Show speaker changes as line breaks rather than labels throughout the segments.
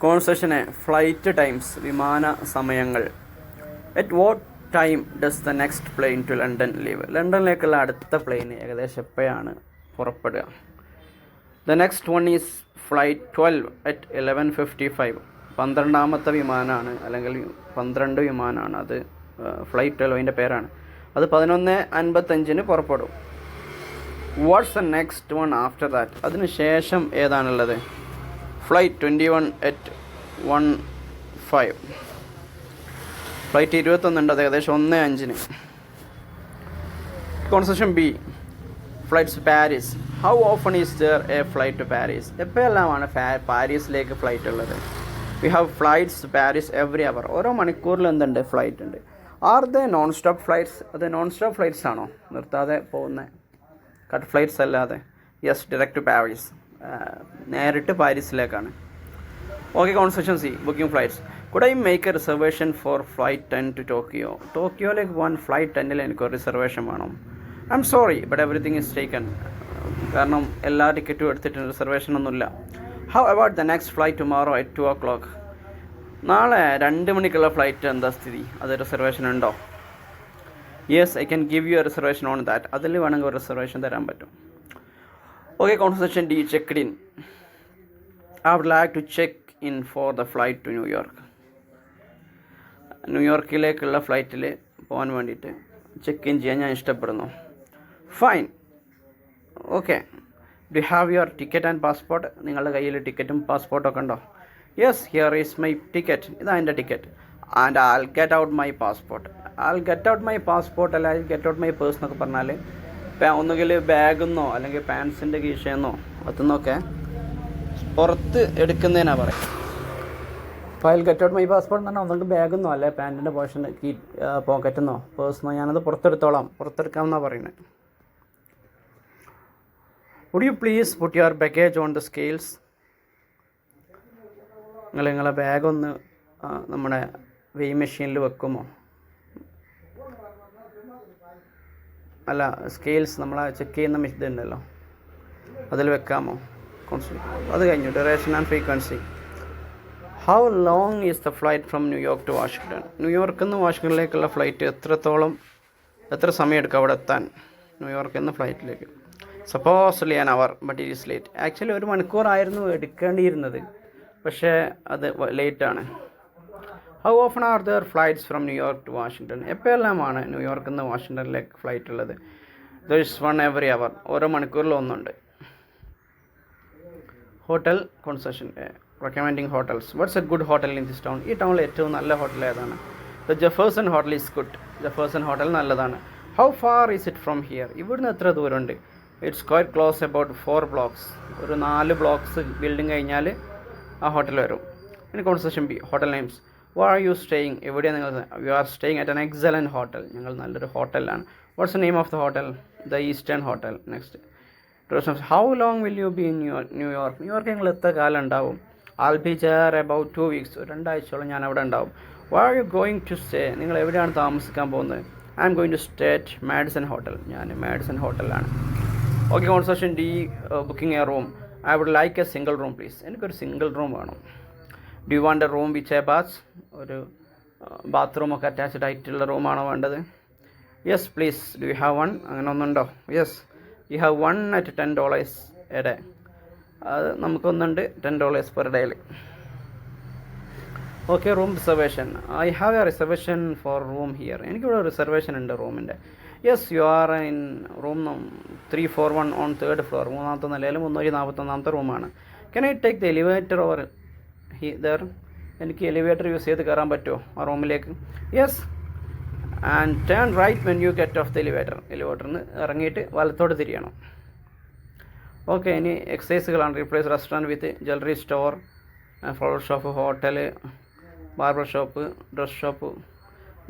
കോൺസെഷന് flight times വിമാന സമയങ്ങൾ. At what time does the next plane to London leave? ലണ്ടനിലേക്കുള്ള അടുത്ത പ്ലെയിൻ ഏകദേശം എപ്പോഴാണ് പുറപ്പെടുക? The next one is flight 12 at 11:55. 12ാമത്തെ വിമാനമാണ്, അല്ലെങ്കിൽ 12 വിമാനമാണ് അത്. ഫ്ലൈറ്റ് 12 അതിൻ്റെ പേരാണ്. അത് 11:55 പുറപ്പെടും. What's the next one after that? അതിന് ശേഷം ഏതാണുള്ളത്? Flight 21 at 1:05. ഫ്ലൈറ്റ് 21 ഉണ്ട്, അത് ഏകദേശം 1:05. Concession B, flights Paris. How often is there a flight to Paris? എപ്പോഴെല്ലാമാണ് പാരീസിലേക്ക് ഫ്ലൈറ്റ് ഉള്ളത്? We have flights Paris every hour. ഓരോ മണിക്കൂറിൽ എന്തുണ്ട്? ഫ്ലൈറ്റ് ഉണ്ട്. Are the non stop flights? അത് നോൺ സ്റ്റോപ്പ് ഫ്ലൈറ്റ്സ് ആണോ? നിർത്താതെ പോകുന്ന കട്ട് ഫ്ലൈറ്റ്സ് അല്ലാതെ? Yes, direct to Paris. നേരിട്ട് പാരീസിലേക്കാണ്. Okay, concession C, booking flights. Could I make a reservation for flight 10 to Tokyo? ടോക്കിയോയിലേക്ക് പോകാൻ ഫ്ലൈറ്റ് 10 എനിക്ക് ഒരു റിസർവേഷൻ വേണം. I am sorry but everything is taken. കാരണം എല്ലാ ടിക്കറ്റും എടുത്തിട്ടുണ്ട്, റിസർവേഷൻ ഒന്നുമില്ല. How about the next flight tomorrow at 2 o'clock? നാളെ 2 മണിക്കുള്ള ഫ്ലൈറ്റ് എന്താ സ്ഥിതി? അത് റിസർവേഷൻ ഉണ്ടോ? Yes, I can give you a reservation on that. അതിൽ വേണമെങ്കിൽ ഒരു റിസർവേഷൻ തരാൻ പറ്റും. Okay, concession D, checked in. I would like to check in for the flight to New York. ന്യൂയോർക്കിലേക്കുള്ള ഫ്ലൈറ്റിൽ പോകാൻ വേണ്ടിയിട്ട് ചെക്ക് ഇൻ ചെയ്യാൻ ഞാൻ ഇഷ്ടപ്പെടുന്നു. Fine. Okay, do have your ticket and passport? നിങ്ങളുടെ കയ്യിൽ ടിക്കറ്റും പാസ്പോർട്ടൊക്കെ ഉണ്ടോ? Yes, here is my ticket. ഇതാണ് എൻ്റെ ticket. And I get out my passport. I get out my passport അല്ല, I get out my purse എന്നൊക്കെ പറഞ്ഞാൽ ഒന്നുകിൽ ബാഗെന്നോ അല്ലെങ്കിൽ പാൻസിൻ്റെ കീശയെന്നോ അതുന്നൊക്കെ പുറത്ത് എടുക്കുന്നതിനാണ് പറയുക. അപ്പോൾ I get out my passport എന്ന് പറഞ്ഞാൽ ഒന്നുകിൽ ബാഗെന്നോ അല്ലെ പാൻറ്റിൻ്റെ പോർഷൻ പോക്കറ്റെന്നോ പേഴ്സെന്നോ ഞാനത് പുറത്തെടുക്കാമെന്നാണ് പറയുന്നത്. Would you please put your baggage on the scales? നിങ്ങളെ ബാഗൊന്ന് നമ്മുടെ വെയ് മെഷീനിൽ വെക്കുമോ? അല്ല, സ്കെയിൽസ് നമ്മളെ ചെക്ക് ചെയ്യുന്ന ഇതുണ്ടല്ലോ, അതിൽ വെക്കാമോ? അത് കഴിഞ്ഞു. Duration and frequency. How long is the flight from New York to Washington? ന്യൂയോർക്കിൽ നിന്ന് വാഷിങ്ടണിലേക്കുള്ള ഫ്ലൈറ്റ് എത്ര സമയം എടുക്കും അവിടെ എത്താൻ? ന്യൂയോർക്കിൽ നിന്ന് ഫ്ലൈറ്റിലേക്ക് supposedly an hour, but it is late. Actually 1 മണിക്കൂറായിരുന്നു എടുക്കേണ്ടിയിരുന്നത്, പക്ഷേ അത് ലേറ്റാണ്. How often are there flights from New York to Washington? എപ്പോഴെല്ലാമാണ് ന്യൂയോർക്കിൽ നിന്ന് വാഷിങ്ടണിലേക്ക് ഫ്ലൈറ്റ് ഉള്ളത്? There is 1 every hour. ഓരോ മണിക്കൂറിൽ ഒന്നുണ്ട്. Hotel concession, recommending hotels. What's a good hotel in this town? ഈ ടൗണിൽ ഏറ്റവും നല്ല ഹോട്ടൽ ഏതാണ്? The Jefferson hotel is good. Jefferson hotel നല്ലതാണ്. How far is it from here? ഇവിടുന്ന് എത്ര ദൂരമുണ്ട്? It's quite close, about 4 blocks. ഒരു 4 blocks ബിൽഡിംഗ് കഴിഞ്ഞാൽ ആ ഹോട്ടൽ വരും. ഇനി concession B, hotel names. Where are you staying? എവിടെയാണ് നിങ്ങൾ? You are staying at an excellent hotel. ഞങ്ങൾ നല്ലൊരു ഹോട്ടലിലാണ്. What's the name of the hotel? The eastern hotel. Next, how long will you be in New York? New York നിങ്ങൾ എത്ര കാലം ഉണ്ടാവും? I'll be there about 2 weeks. 2 ആഴ്ചയോളം ഞാൻ അവിടെ ഉണ്ടാവും. Where are you going to stay? നിങ്ങൾ എവിടെയാണ് താമസിക്കാൻ പോകുന്നത്? I'm going to stay at Madison hotel. ഞാൻ മാഡിസൺ ഹോട്ടലിലാണ്. Okay, concession D, booking a room. I would like a single room please. എനിക്കൊരു സിംഗിൾ റൂം വേണം. Do you want a room which a bath? ഒരു ബാത്റൂമൊക്കെ attached ആയിട്ടുള്ള റൂമാണോ വേണ്ടത്? Yes please. Do you have one? അങ്ങനെ ഒന്നുണ്ടോ? Yes, you have one at $10 a day. അത് നമുക്കൊന്നുണ്ട്, $10 പെർ ഡേയിൽ. Okay, room reservation. I have a reservation for room here. എനിക്കിവിടെ റിസർവേഷൻ ഉണ്ട് റൂമിൻ്റെ. Yes, you are in room 341 on 3rd floor. 3ാമത്തെ നിലയിൽ 341ാമത്തെ റൂമാണ്. Can I take the elevator over there? എനിക്ക് എലിവേറ്റർ യൂസ് ചെയ്ത് കയറാൻ പറ്റുമോ ആ റൂമിലേക്ക്? Yes, and turn right when you get off the elevator. എലിവേറ്ററിൽ നിന്ന് ഇറങ്ങിയിട്ട് വലത്തോട്ട് തിരിയണം. ഓക്കെ, ഇനി എക്സസൈസുകളാണ്. Replace restaurant with jewellery store, flower shop, hotel, barber shop, dress shop.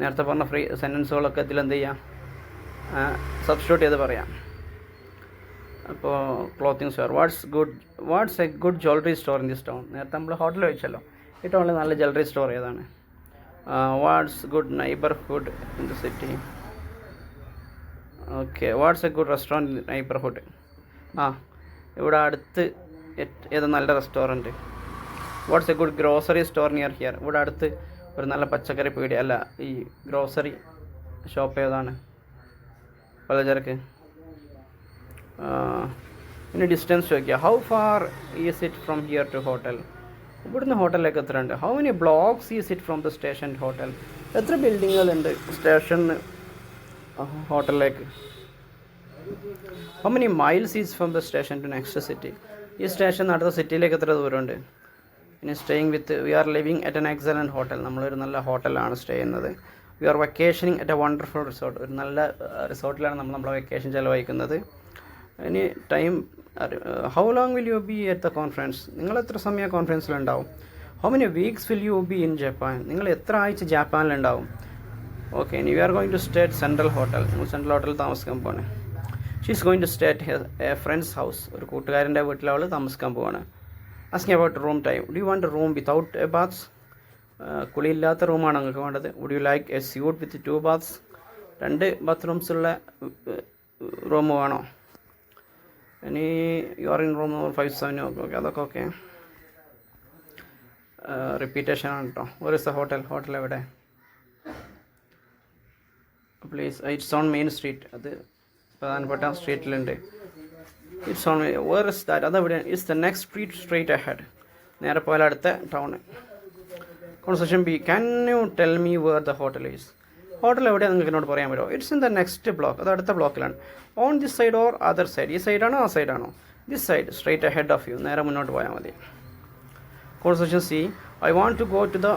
നേരത്തെ പറഞ്ഞ ഫ്രീ സെൻറ്റൻസുകളൊക്കെ ഇതിലെന്ത് ചെയ്യാം? സബ്സ്റ്റിറ്റ്യൂട്ട് ചെയ്ത് പറയാം. അപ്പോൾ clothing store. What's a good jewellery store in this town? നേരത്തെ നമ്മൾ ഹോട്ടൽ വെച്ചല്ലോ. ഈ ടൗണിൽ നല്ല ജ്വല്ലറി സ്റ്റോർ ഏതാണ്? What's good neighbourhood in the city? Okay, what's a good restaurant neighbourhood? ഇവിടെ അടുത്ത് ഏത് നല്ല restaurant? What's a good grocery store near here? ഇവിടെ അടുത്ത് ഒരു നല്ല പച്ചക്കറി പീടിക അല്ല ഈ ഗ്രോസറി ഷോപ്പ് ഏതാണ്? പലചരക്ക്. ഇനി ഡിസ്റ്റൻസ് ചോദിക്കുക. How far is it from here to hotel? ഇവിടുന്ന് ഹോട്ടലിലേക്ക് എത്ര ഉണ്ട്? How many blocks is it from the station to hotel? എത്ര ബിൽഡിങ്ങുകളുണ്ട് സ്റ്റേഷന് ഹോട്ടലിലേക്ക്? How many miles is from the station to next city? ഈ സ്റ്റേഷൻ അടുത്ത സിറ്റിയിലേക്ക് എത്ര ദൂരമുണ്ട്? ഇനി staying with we are living at an excellent hotel. നമ്മളൊരു നല്ല ഹോട്ടലാണ് സ്റ്റേ ചെയ്യുന്നത്. We are vacationing at a wonderful resort. ഒരു നല്ല റിസോർട്ടിലാണ് നമ്മളെ വെക്കേഷൻ ചിലവഴിക്കുന്നത്. ഇനി time how long will you be at the conference? നിങ്ങൾ എത്ര സമയം കോൺഫറൻസിലുണ്ടാവും? How many weeks will you be in Japan? നിങ്ങൾ എത്ര ആഴ്ച ജാപ്പാനിലുണ്ടാവും? ഓക്കെ, ഇനി we are going to stay at central hotel. നിങ്ങൾ സെൻട്രൽ ഹോട്ടലിൽ താമസിക്കാൻ പോവാണ്. She's going to stay at a friend's house. ഒരു കൂട്ടുകാരൻ്റെ വീട്ടിൽ അവൾ താമസിക്കാൻ പോവാണ്. Asking about room time. Do you want a room without A baths? കുളിയില്ലാത്ത റൂമാണ് നിങ്ങൾക്ക് വേണ്ടത്. Would you like a suite with 2 baths? 2 ബാത്റൂംസുള്ള റൂം വേണോ? ഇനി you are in room 57. Okay, അതൊക്കെ ഓക്കെ. റിപ്പീറ്റേഷൻ ആണ് കേട്ടോ. Where is the hotel? Hotel എവിടെ? Please, it's on main street. അത് പ്രധാനപ്പെട്ട സ്ട്രീറ്റിലുണ്ട്. It's on where is that? അതെവിടെ? It's the next street straight ahead. നേരെ പോയാൽ അടുത്ത town. Conversation B. Can you tell me where the hotel is? Hotel എവിടെയാണ് നിങ്ങൾക്ക് എന്നോട് പറയാൻ പറ്റുമോ? It's in the next block. അത് അടുത്ത ബ്ലോക്കിലാണ്. On this side or other side? ഈ സൈഡാണോ ആ സൈഡാണോ? This side, straight ahead of you. നേരെ മുന്നോട്ട് പോയാൽ മതി. Conversation C. I want to go to the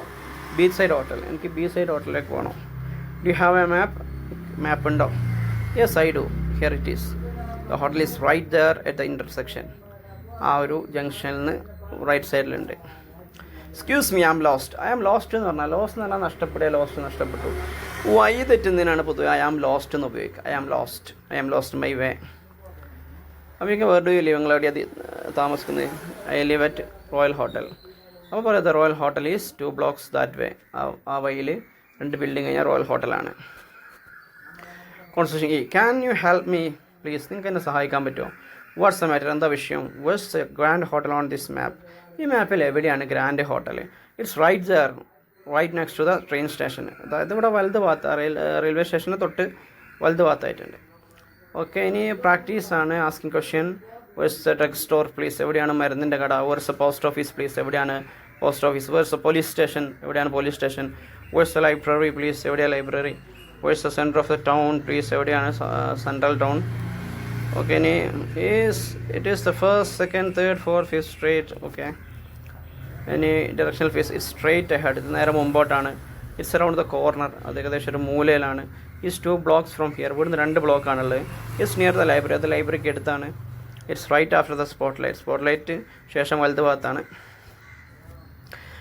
beach side hotel. എനിക്ക് ബീച്ച് സൈഡ് ഹോട്ടലിലേക്ക് പോകണം. Do you have a map? Map ഉണ്ടോ? Yes I do. Here it is. The hotel is right there at the intersection. ആ ഒരു ജംഗ്ഷനിൽ നിന്ന് right സൈഡിലുണ്ട്. Excuse me, I am lost. I am lost എന്ന് പറഞ്ഞാൽ, ലോസ്റ്റ് എന്ന് പറഞ്ഞാൽ നഷ്ടപ്പെടുക, ലോസ്റ്റ് നഷ്ടപ്പെട്ടു. വൈ തെറ്റുന്നതിനാണ് പൊതുവെ ഐ ആം ലോസ്റ്റ് എന്ന് ഉപയോഗിക്കുക. I am lost my way. അപ്പോൾ വേർ ഡു യു ലിവ്? നിങ്ങൾ എവിടെയാണ് താമസിക്കുന്നത്? I live at Royal Hotel. അപ്പോൾ പറയാം the royal hotel is 2 blocks that way. ആ വഴിയിൽ 2 ബിൽഡിംഗ് കഴിഞ്ഞാൽ റോയൽ ഹോട്ടലാണ്. Conversation E. Can you help me please? നിങ്ങൾക്ക് എന്നെ സഹായിക്കാൻ പറ്റുമോ? What's the matter? എന്താ വിഷയം? Where's a Grand Hotel on this map? ഈ മാപ്പിൽ എവിടെയാണ് Grand Hotel? It's right there, right next to the train station. അതായത് ഇവിടെ വലത് ഭാഗത്ത് റെയിൽവേ സ്റ്റേഷന് തൊട്ട് വലത് ഭാഗത്തായിട്ടുണ്ട്. ഓക്കെ, ഇനി പ്രാക്ടീസാണ്. Asking question. Where's a drug store please? എവിടെയാണ് മരുന്നിൻ്റെ കട? Where's a post office please? എവിടെയാണ് post office? Where's a police station? എവിടെയാണ് police station? Where's a library please? എവിടെയാണ് library? Where's a centre of the town please? എവിടെയാണ് central town? Okay, ഇനി it is the first, second, third, fourth, fifth straight. Okay, ഇനി directional phrase. It's straight ahead. ഇത് നേരെ മുമ്പോട്ടാണ്. It's around the corner. അത് ഏകദേശം ഒരു മൂലയിലാണ്. It's 2 blocks from here. ഇവിടുന്ന് 2 ബ്ലോക്കാണുള്ളത്. It's near the library. അത് ലൈബ്രറിക്ക് അടുത്താണ്. It's right after the spot light. Spot light ശേഷം വലത് ഭാഗത്താണ്.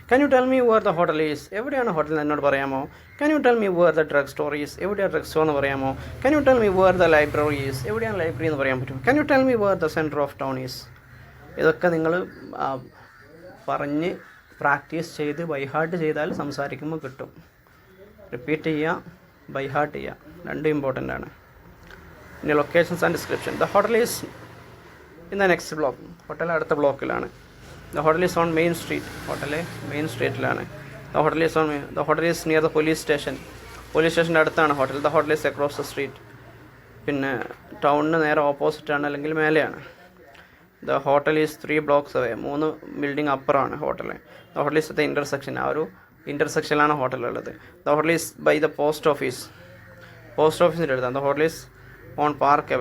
Can you tell me where the hotel is? എവിടെയാണ് ഹോട്ടൽ എന്നോട് പറയാമോ? Can you tell me where the drug store is? എവിടെയാണ് ഡ്രഗ് സ്റ്റോർ എന്ന് പറയാമോ? Can you tell me where the library is? എവിടെയാണ് ലൈബ്രറി എന്ന് പറയാൻ പറ്റും? Can you tell me where the centre of town is? ഇതൊക്കെ നിങ്ങൾ പറഞ്ഞ് പ്രാക്ടീസ് ചെയ്ത് ബൈഹാർട്ട് ചെയ്താൽ സംസാരിക്കുമ്പോൾ കിട്ടും. റിപ്പീറ്റ് ചെയ്യുക, ബൈഹാർട്ട് ചെയ്യുക, രണ്ടും ഇമ്പോർട്ടൻ്റ് ആണ്. ഇനി locations and description. The hotel is in the next block. Hotel അടുത്ത ബ്ലോക്കിലാണ്. The hotel is on main street. Hotel main സ്ട്രീറ്റിലാണ്. The hotel is near the police station. Police സ്റ്റേഷൻ്റെ അടുത്താണ് hotel. The hotel is across the street. പിന്നെ ടൗണിന് നേരെ ഓപ്പോസിറ്റാണ്, അല്ലെങ്കിൽ മേലെയാണ്. The hotel is 3 blocks away. 3 building അപ്പുറമാണ് hotel. The hotel is the intersection. ആ ഒരു ഇൻ്റർസെക്ഷനിലാണ് ഹോട്ടലുള്ളത്. The hotel is by the post ഓഫീസിൻ്റെ അടുത്താണ്. The hotel is on park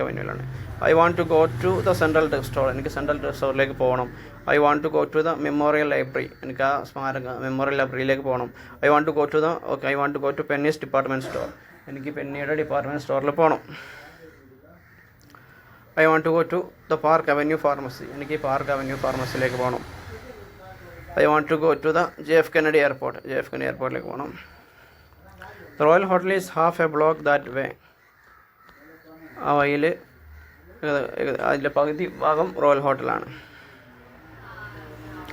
അവന്യൂലാണ്. I want to go to the central drug store. എനിക്ക് central drug സ്റ്റോറിലേക്ക് പോകണം. I want to go to the memorial library. എനിക്ക് ആ മെമ്മോറിയൽ ലൈബ്രറിയിലേക്ക് പോകണം. I want to go to Penney's department store. എനിക്ക് പെന്നിയുടെ ഡിപ്പാർട്ട്മെൻറ്റ് സ്റ്റോറിൽ പോകണം. I want to go to the park avenue pharmacy. എനിക്ക് പാർക്ക് അവന്യൂ ഫാർമസിയിലേക്ക് പോകണം. I want to go to the JF Kennedy എയർപോർട്ടിലേക്ക് പോകണം. The royal hotel is half a block that way. ആ വഴിയിൽ അതിൻ്റെ പകുതി ഭാഗം റോയൽ ഹോട്ടലാണ്.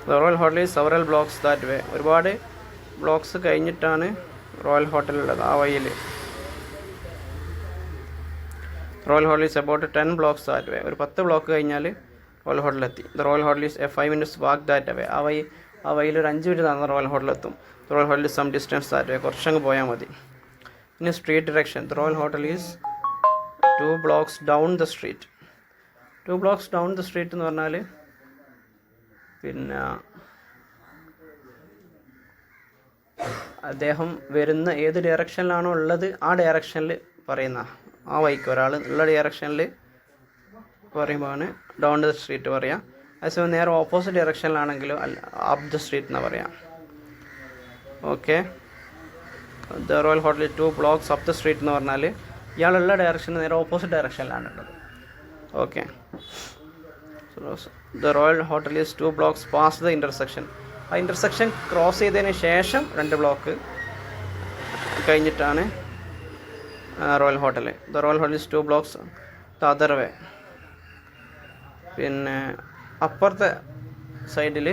The royal hotel is several blocks that way. ഒരുപാട് ബ്ലോക്സ് കഴിഞ്ഞിട്ടാണ് റോയൽ ഹോട്ടലുള്ളത് ആ വഴിയിൽ. Royal hotel is about 10 blocks that way. ഒരു 10 ബ്ലോക്ക് കഴിഞ്ഞാൽ റോയൽ ഹോട്ടലെത്തി. The royal hotel is a 5 minutes walk that away. ആ വഴിയിൽ ഒരു 5 മിനിറ്റ് നടന്ന റോയൽ ഹോട്ടലെത്തും. The royal hotel is some distance that way. കുറച്ചങ്ങ് പോയാൽ മതി. ഇനി street direction. The royal hotel is 2 blocks down the street. 2 blocks down the street എന്ന് പറഞ്ഞാൽ പിന്നെ അദ്ദേഹം വരുന്ന ഏത് ഡയറക്ഷനിലാണോ ഉള്ളത് ആ ഡയറക്ഷനിൽ പറയുന്ന ആ വഴിക്ക് ഒരാൾ ഉള്ള ഡയറക്ഷനിൽ പറയുമ്പോഴാണ് ഡൗൺ ദ സ്ട്രീറ്റ് പറയാം. അതേസമയം നേരെ ഓപ്പോസിറ്റ് ഡയറക്ഷനിലാണെങ്കിലും അപ്പ് ദ സ്ട്രീറ്റ് എന്ന് പറയാം. Okay. The royal hotel 2 blocks up the street എന്ന് പറഞ്ഞാൽ ഇയാളുള്ള ഡയറക്ഷന് നേരെ ഓപ്പോസിറ്റ് ഡയറക്ഷനിലാണുള്ളത്. Okay. The royal hotel is 2 blocks pass the intersection. ആ ഇൻ്റർസെക്ഷൻ ക്രോസ് ചെയ്തതിന് ശേഷം 2 ബ്ലോക്ക് കഴിഞ്ഞിട്ടാണ് royal hotel. The royal hotel is 2 blocks the other way. പിന്നെ അപ്പുറത്തെ സൈഡിൽ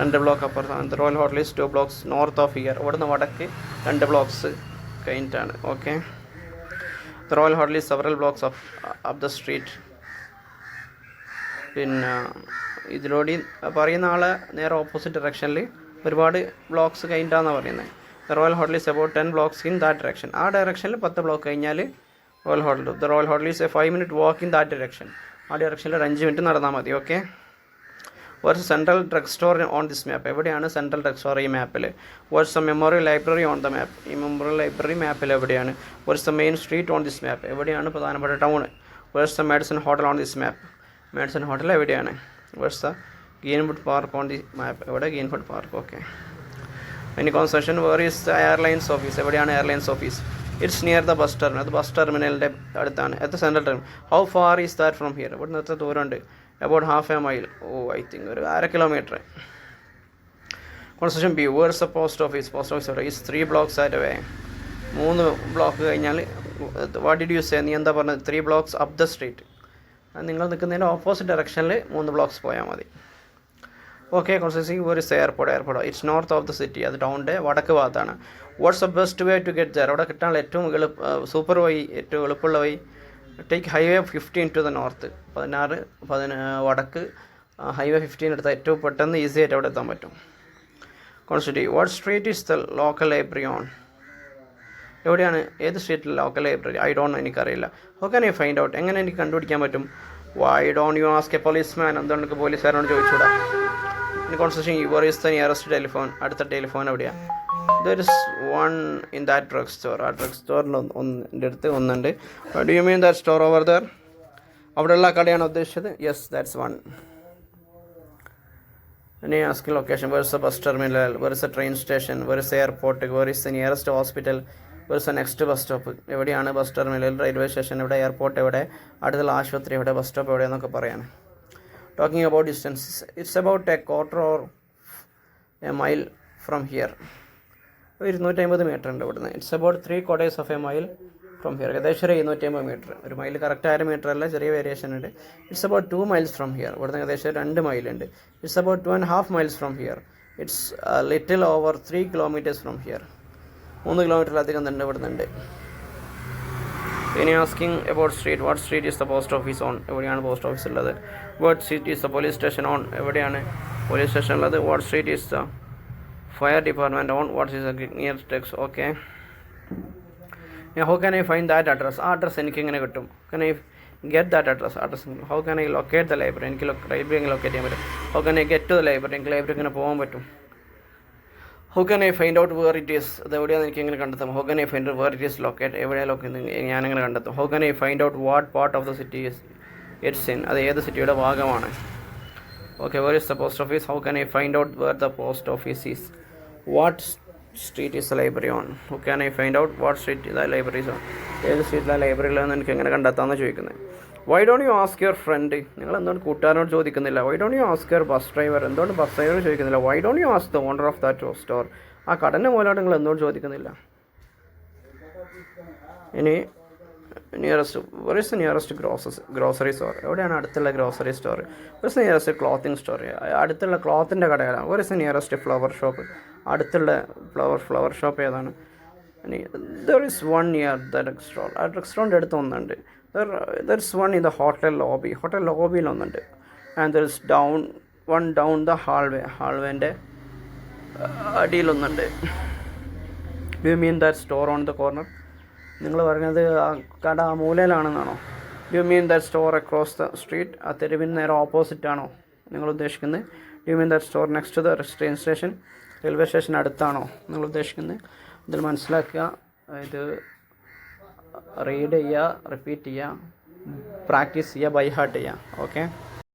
2 ബ്ലോക്ക് അപ്പുറത്താണ്. The royal hotel is 2 blocks north of here. ഇവിടുന്ന് വടക്ക് 2 ബ്ലോക്സ് കഴിഞ്ഞിട്ടാണ്. Okay. The royal hotel is several blocks up the street. പിന്നെ ഇതിലൂടെ പറയുന്ന ആളെ നേരെ ഓപ്പോസിറ്റ് ഡയറക്ഷനിൽ ഒരുപാട് ബ്ലോക്സ് കഴിഞ്ഞിട്ടാണെന്നാണ് പറയുന്നത്. The royal hotel is about 10 blocks in that direction. ആ ഡയറക്ഷനിൽ 10 ബ്ലോക്ക് കഴിഞ്ഞാൽ Royal hotel. The royal hotel is a 5 minute walk in that direction. ആ ഡയറക്ഷനിൽ ഒരു 5 മിനിറ്റ് നടന്നാൽ മതി. Okay. What's Central drug Store on this map. എവിടെയാണ് Central drug Store ഈ മാപ്പിൽ? What's the memorial Library on the map. ഈ Memorial Library മാപ്പിൽ എവിടെയാണ്? What's the Main Street on this map. എവിടെയാണ് പ്രധാനപ്പെട്ട town? What's the medicine hotel on this map. Medicine hotel എവിടെയാണ്? What's the Greenwood park on the map. എവിടെ? Greenwood park. Okay. ഇനി conversation where is the airlines office. എവിടെയാണ് airlines office? It's near the bus terminal. അത് bus ടെർമിനലിൻ്റെ അടുത്താണ്. At the central terminal. How far is that from here? ഇവിടുന്ന് എത്ര ദൂരമുണ്ട്? About ½ a mile. I think ഒരു 1/2 kilometer. Conversation B where is the post office. Post office എവിടെ? Is 3 blocks that way. 3 block കഴിഞ്ഞാൽ what did you say? നീ എന്താ പറഞ്ഞത്? 3 blocks up the street. നിങ്ങൾ നിൽക്കുന്നതിൻ്റെ ഓപ്പോസിറ്റ് ഡയറക്ഷനിൽ 3 blocks പോയാൽ മതി. Okay. Conversation where is airport. Airport it's north of the city. അത് ടൗണിൻ്റെ വടക്ക് ഭാഗത്താണ്. What's the best way to get there? അവിടെ കിട്ടാനുള്ള ഏറ്റവും സൂപ്പർ വഴി, ഏറ്റവും എളുപ്പമുള്ള വഴി? Take highway 15 to the north. 16 വടക്ക് ഹൈവേ 15 എടുത്താൽ ഏറ്റവും പെട്ടെന്ന് ഈസി ആയിട്ട് അവിടെ എത്താൻ പറ്റും. കോൺസ്റ്റിറ്റി what street is the local library on? എവിടെയാണ്? ഏത് സ്ട്രീറ്റിൽ local library? I don't know. എനിക്കറിയില്ല. How can I find out? എങ്ങനെ എനിക്ക് കണ്ടുപിടിക്കാൻ പറ്റും? Why don't you ask a policeman? എന്തുകൊണ്ട് പോലീസുകാരോട് ചോദിച്ചൂടാ? ഇനി constitution your is the nearest telephone. അടുത്ത ടെലിഫോൺ എവിടെയാണ്? There is one in that drug store. ആ ഡ്രഗ് സ്റ്റോറിൽ എൻ്റെ അടുത്ത് ഒന്നുണ്ട്. Do you mean that store over there? അവിടെയുള്ള കടയാണ് ഉദ്ദേശിച്ചത്? Yes, that's one. ഇനി asking location. Where is the bus terminal? Where is the train station? Where is the airport? Where is the nearest hospital? Where is the next bus stop? എവിടെയാണ് bus terminal? Railway station എവിടെ? Airport എവിടെ? അടുത്തുള്ള ആശുപത്രി എവിടെ? Bus stop എവിടെയെന്നൊക്കെ പറയാണ്. Talking about distance. It's about a quarter or a mile from here. 250 metre ഉണ്ട് ഇവിടുന്ന്. It's about 3/4 of a mile from here. ഏകദേശം 250 മീറ്റർ. ഒരു മൈൽ കറക്റ്റ് 1/2 മീറ്റർ അല്ല, ചെറിയ വേരിയേഷൻ ഉണ്ട്. It's about 2 miles from here. ഇവിടുന്ന് ഏകദേശം 2 മൈലുണ്ട്. It's about 2.5 miles from here. It's little over 3 kilometers from here. 3 കിലോമീറ്ററിലധികം തന്നെ ഇവിടുന്നുണ്ട്. ഇനി asking about street. What street is the post office on? എവിടെയാണ് പോസ്റ്റ് ഓഫീസ് ഉള്ളത്? What street is the police station on? എവിടെയാണ് പോലീസ് സ്റ്റേഷൻ ഉള്ളത്? What street is the fire department on? What is the near ടെക്സ്? Okay. How can I find that address? ആ address എനിക്ക് എങ്ങനെ കിട്ടും? Can I get that address? How can I locate the library? എനിക്ക് library എങ്ങനെ locate ചെയ്യാൻ പറ്റും? How can I get to the library? എനിക്ക് ലൈബ്രറി എങ്ങനെ പോകാൻ പറ്റും? How can I find out where it is? അത് എവിടെയാണ് എനിക്ക് എങ്ങനെ കണ്ടെത്തും? How can I find where it is locate? എവിടെ ഞാനെങ്ങനെ കണ്ടെത്തും? How can I find out what part of the city it's in? അത് ഏത് സിറ്റിയുടെ ഭാഗമാണ്? Okay. Where is the post office? How can I find out where the post office is? What street is the library on? How can I find out what street the library is on? ഏത് സ്ട്രീറ്റിലാണ് library ഉള്ളതെന്ന് എനിക്ക് എങ്ങനെ കണ്ടെത്താമെന്ന് ചോദിക്കുന്നത്. Why don't you ask your friend? നിങ്ങൾ എന്തുകൊണ്ട് കൂട്ടുകാരനോട് ചോദിക്കുന്നില്ല? Why don't you ask your bus driver? എന്തുകൊണ്ട് ബസ് ഡ്രൈവർ ചോദിക്കുന്നില്ല? Why don't you ask the owner of that store? ആ കടൻ്റെ മൂലമായിട്ട് നിങ്ങൾ എന്തുകൊണ്ട് ചോദിക്കുന്നില്ല? ഇനി nearest. Where is the nearest grocery store? എവിടെയാണ് അടുത്തുള്ള grocery store? Where is the nearest clothing store? അടുത്തുള്ള ക്ലോത്തിൻ്റെ കടയാണ്. Where is the nearest flower shop? അടുത്തുള്ള ഫ്ലവർ ഷോപ്പ് ഏതാണ്? ഇനി there is one near the drug store. ആ ഡ്രഗ് സ്റ്റോറിൻ്റെ അടുത്ത് ഒന്നുണ്ട്. There is one in the hotel lobby. Hotel ലോബിയിൽ ഒന്നുണ്ട്. And there is down the ഹാൾവേൻ്റെ അടിയിലൊന്നുണ്ട്. Do you mean that store on the corner? നിങ്ങൾ പറഞ്ഞത് ആ കട ആ മൂലയിലാണെന്നാണോ? Do you mean that store across the street? ആ തെരുവിന് നേരെ ഓപ്പോസിറ്റ് ആണോ നിങ്ങൾ ഉദ്ദേശിക്കുന്നത്? Do you mean that store next to the train station? Railway station അടുത്താണോ നിങ്ങൾ ഉദ്ദേശിക്കുന്നത്? ഇതിൽ മനസ്സിലാക്കുക, ഇത് റീഡ് ചെയ്യുക, റിപ്പീറ്റ് ചെയ്യുക, പ്രാക്ടീസ് ചെയ്യുക, ബൈ ഹാർട്ട് ചെയ്യുക. ഓക്കെ.